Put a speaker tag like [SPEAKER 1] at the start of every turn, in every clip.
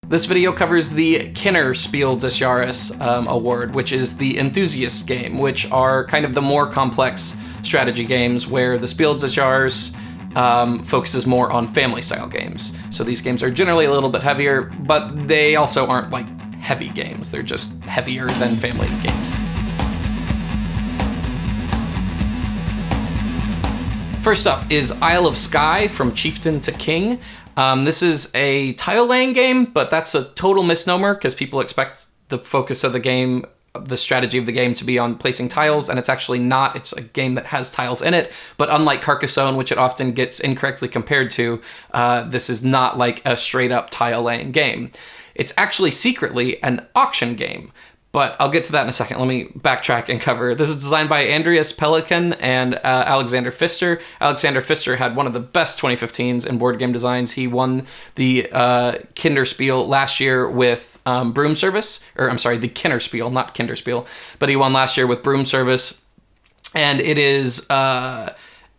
[SPEAKER 1] This video covers the Kennerspiel des Jahres award, which is the enthusiast game, which are kind of the more complex strategy games where the Spiel des Jahres focuses more on family-style games. So these games are generally a little bit heavier, but they also aren't like heavy games. They're just heavier than family games. First up is Isle of Skye, From Chieftain to King. This is a tile-laying game, but that's a total misnomer because people expect the focus of the game, the strategy of the game, to be on placing tiles, and it's actually not. It's a game that has tiles in it, but unlike Carcassonne, which it often gets incorrectly compared to, this is not like a straight-up tile-laying game. It's actually secretly an auction game. But I'll get to that in a second. Let me backtrack and cover. This is designed by Andreas Pelikan and Alexander Pfister. Alexander Pfister had one of the best 2015s in board game designs. He won the Kennerspiel last year with Broom Service. Or, I'm sorry, the Kennerspiel, not Kinderspiel. But he won last year with Broom Service. And it is...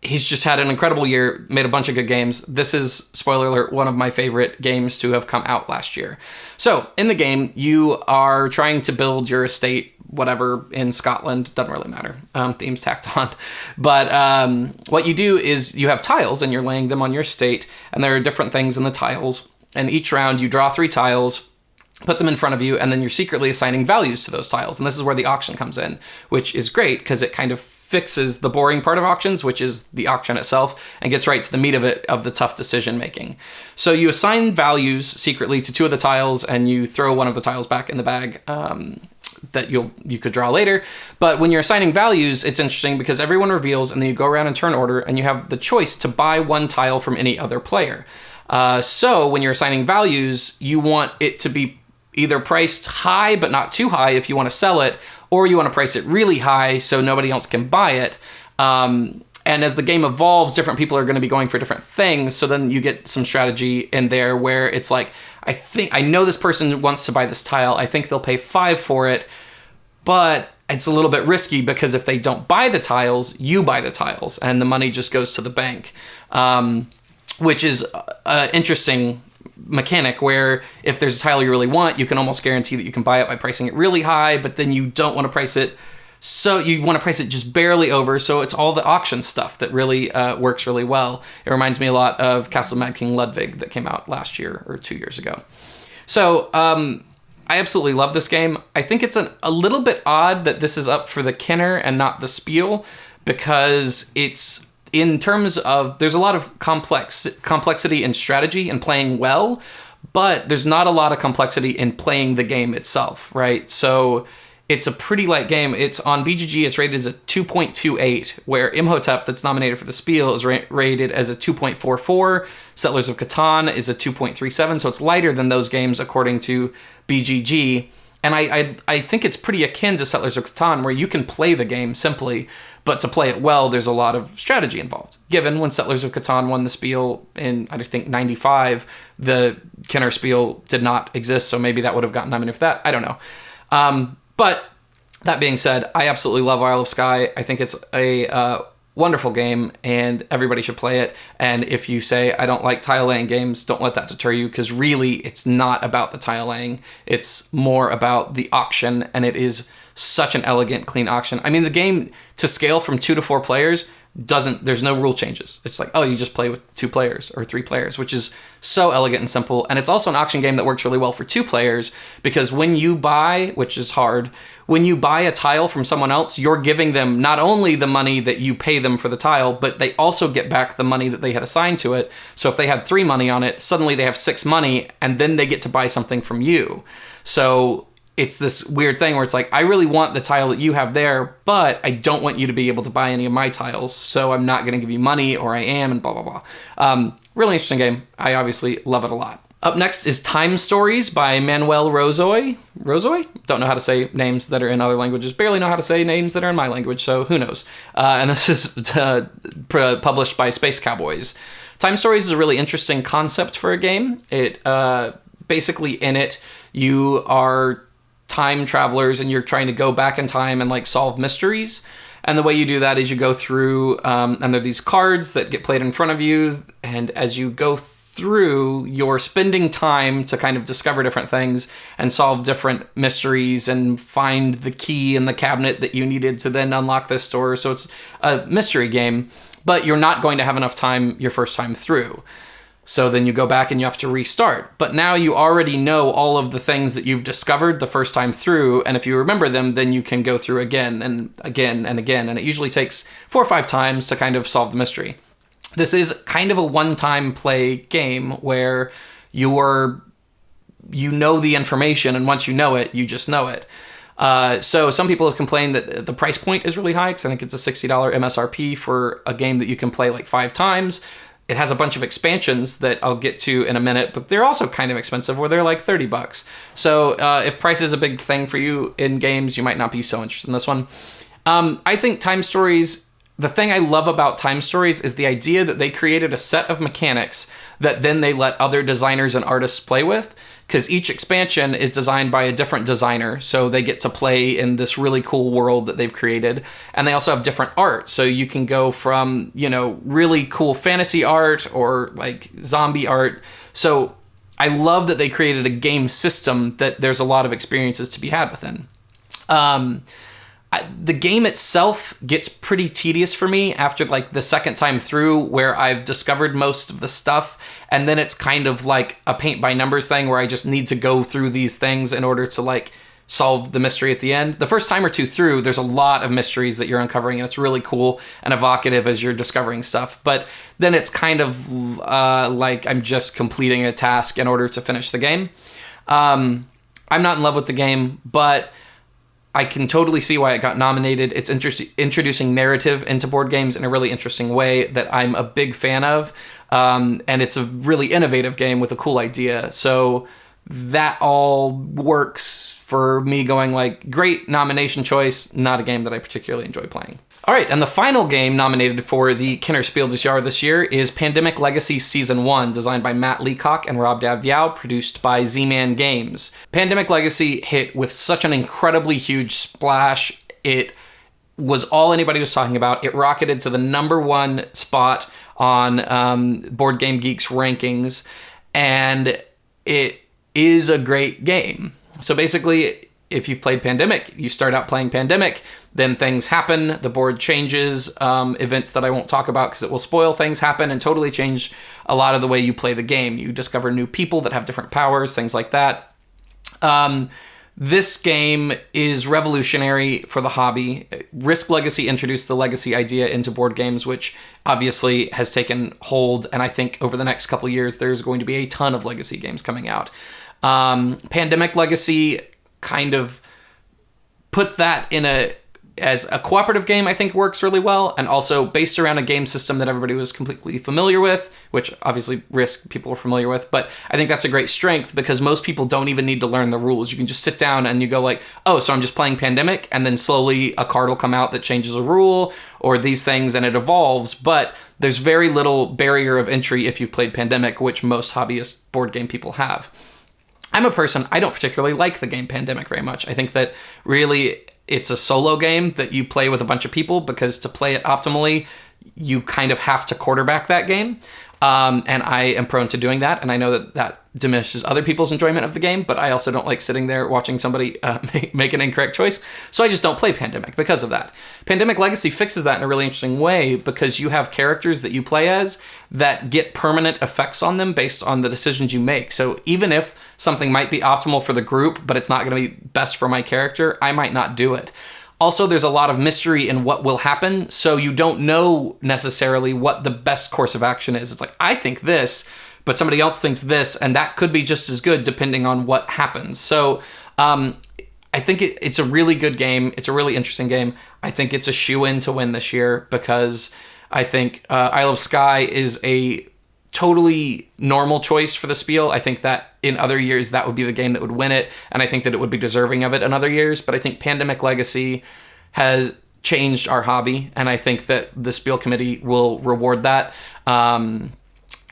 [SPEAKER 1] he's just had an incredible year, made a bunch of good games. This is, spoiler alert, one of my favorite games to have come out last year. So, in the game, you are trying to build your estate, whatever, in Scotland. Doesn't really matter. Themes tacked on. But what you do is you have tiles, and you're laying them on your estate, and there are different things in the tiles. And each round, you draw 3 tiles, put them in front of you, and then you're secretly assigning values to those tiles. And this is where the auction comes in, which is great, because it kind of fixes the boring part of auctions, which is the auction itself, and gets right to the meat of it, of the tough decision making. So you assign values secretly to 2 of the tiles, and you throw one of the tiles back in the bag that you could draw later. But when you're assigning values, it's interesting because everyone reveals, and then you go around in turn order, and you have the choice to buy 1 tile from any other player. So when you're assigning values, you want it to be either priced high but not too high if you want to sell it, or you want to price it really high so nobody else can buy it. And as the game evolves, different people are going to be going for different things. So then you get some strategy in there where it's like, I know this person wants to buy this tile. I think they'll pay 5 for it, but it's a little bit risky because if they don't buy the tiles, you buy the tiles and the money just goes to the bank, which is interesting mechanic where if there's a tile you really want, you can almost guarantee that you can buy it by pricing it really high, but then you don't want to price it, so you want to price it just barely over, so it's all the auction stuff that really works really well. It reminds me a lot of Castle Mad King Ludwig that came out last year or 2 years ago. So I absolutely love this game. I think it's a little bit odd that this is up for the Kenner and not the Spiel, because it's, in terms of, there's a lot of complexity and strategy in playing well, but there's not a lot of complexity in playing the game itself, right? So it's a pretty light game. It's on BGG, it's rated as a 2.28, where Imhotep, that's nominated for the Spiel, is rated as a 2.44. Settlers of Catan is a 2.37, so it's lighter than those games according to BGG. And I think it's pretty akin to Settlers of Catan, where you can play the game simply, but to play it well, there's a lot of strategy involved. Given when Settlers of Catan won the Spiel in, I think, 95, the Kennerspiel did not exist, so maybe that would have gotten nominated for that. I don't know. But that being said, I absolutely love Isle of Skye. I think it's a wonderful game, and everybody should play it. And if you say, I don't like tile-laying games, don't let that deter you, because really, it's not about the tile-laying. It's more about the auction, and it is such an elegant, clean auction. I mean, the game, to scale from 2 to 4 players, there's no rule changes. It's like, oh, you just play with 2 players or 3 players, which is so elegant and simple. And it's also an auction game that works really well for 2 players, because when you buy, which is hard, when you buy a tile from someone else, you're giving them not only the money that you pay them for the tile, but they also get back the money that they had assigned to it. So if they had 3 money on it, suddenly they have 6 money, and then they get to buy something from you. So it's this weird thing where it's like, I really want the tile that you have there, but I don't want you to be able to buy any of my tiles, so I'm not going to give you money, or I am, and blah, blah, blah. Really interesting game. I obviously love it a lot. Up next is Time Stories by Manuel Rozoy. Rozoy? Don't know how to say names that are in other languages. Barely know how to say names that are in my language, so who knows. And this is published by Space Cowboys. Time Stories is a really interesting concept for a game. It basically, in it, you are time travelers and you're trying to go back in time and like solve mysteries. And the way you do that is you go through, and there are these cards that get played in front of you. And as you go through, you're spending time to kind of discover different things and solve different mysteries and find the key in the cabinet that you needed to then unlock this door. So it's a mystery game, but you're not going to have enough time your first time through. So then you go back and you have to restart. But now you already know all of the things that you've discovered the first time through. And if you remember them, then you can go through again and again and again. And it usually takes 4 or 5 times to kind of solve the mystery. This is kind of a one-time play game where you know the information, and once you know it, you just know it. So some people have complained that the price point is really high, because I think it's a $60 MSRP for a game that you can play like 5 times. It has a bunch of expansions that I'll get to in a minute, but they're also kind of expensive, where they're like $30. So if price is a big thing for you in games, you might not be so interested in this one. I think Time Stories, the thing I love about Time Stories is the idea that they created a set of mechanics that then they let other designers and artists play with, because each expansion is designed by a different designer, so they get to play in this really cool world that they've created. And they also have different art, so you can go from, really cool fantasy art or like zombie art. So I love that they created a game system that there's a lot of experiences to be had within. The game itself gets pretty tedious for me after like the second time through, where I've discovered most of the stuff, and then it's kind of like a paint by numbers thing where I just need to go through these things in order to like solve the mystery at the end. The first time or two through, there's a lot of mysteries that you're uncovering, and it's really cool and evocative as you're discovering stuff. But then it's kind of like I'm just completing a task in order to finish the game. I'm not in love with the game, but I can totally see why it got nominated. It's introducing narrative into board games in a really interesting way that I'm a big fan of. And it's a really innovative game with a cool idea. So that all works for me going like, great nomination choice, not a game that I particularly enjoy playing. All right, and the final game nominated for the Kennerspiel des Jahres this year is Pandemic Legacy Season 1, designed by Matt Leacock and Rob Daviau, produced by Z-Man Games. Pandemic Legacy hit with such an incredibly huge splash. It was all anybody was talking about. It rocketed to the #1 spot on Board Game Geek's rankings, and it is a great game. So basically, if you've played Pandemic, you start out playing Pandemic, then things happen, the board changes, events that I won't talk about because it will spoil things happen and totally change a lot of the way you play the game. You discover new people that have different powers, things like that. This game is revolutionary for the hobby. Risk Legacy introduced the legacy idea into board games, which obviously has taken hold, and I think over the next couple years there's going to be a ton of legacy games coming out. Pandemic Legacy kind of put that as a cooperative game, I think works really well, and also based around a game system that everybody was completely familiar with, which obviously Risk people are familiar with, but I think that's a great strength because most people don't even need to learn the rules. You can just sit down and you go like, oh, so I'm just playing Pandemic, and then slowly a card will come out that changes a rule or these things, and it evolves, but there's very little barrier of entry if you've played Pandemic, which most hobbyist board game people have. I'm a person, I don't particularly like the game Pandemic very much. I think that really it's a solo game that you play with a bunch of people, because to play it optimally, you kind of have to quarterback that game. And I am prone to doing that, and I know that that diminishes other people's enjoyment of the game, but I also don't like sitting there watching somebody make an incorrect choice, so I just don't play Pandemic because of that. Pandemic Legacy fixes that in a really interesting way, because you have characters that you play as that get permanent effects on them based on the decisions you make. So even if something might be optimal for the group, but it's not going to be best for my character, I might not do it. Also, there's a lot of mystery in what will happen, so you don't know necessarily what the best course of action is. It's like, I think this, but somebody else thinks this, and that could be just as good depending on what happens. So I think it's a really good game. It's a really interesting game. I think it's a shoo-in to win this year, because I think Isle of Skye is a totally normal choice for the Spiel. I think that in other years that would be the game that would win it, and I think that it would be deserving of it in other years, but I think Pandemic Legacy has changed our hobby, and I think that the Spiel committee will reward that.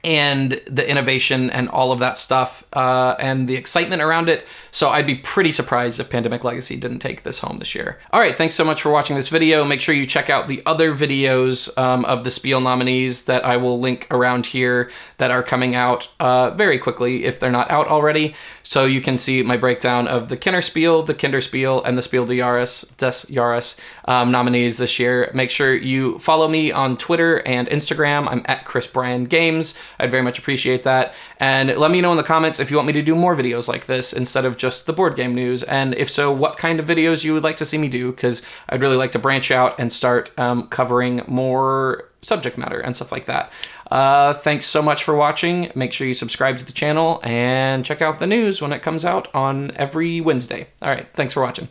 [SPEAKER 1] and the innovation and all of that stuff and the excitement around it. So I'd be pretty surprised if Pandemic Legacy didn't take this home this year. All right, thanks so much for watching this video. Make sure you check out the other videos of the Spiel nominees that I will link around here that are coming out very quickly if they're not out already. So you can see my breakdown of the Kennerspiel, the Kinderspiel, and the Spiel des Jahres nominees this year. Make sure you follow me on Twitter and Instagram. I'm at Chris Bryan Games. I'd very much appreciate that. And let me know in the comments if you want me to do more videos like this instead of just the board game news. And if so, what kind of videos you would like to see me do, because I'd really like to branch out and start covering more subject matter and stuff like that. Thanks so much for watching. Make sure you subscribe to the channel and check out the news when it comes out on every Wednesday. All right, thanks for watching.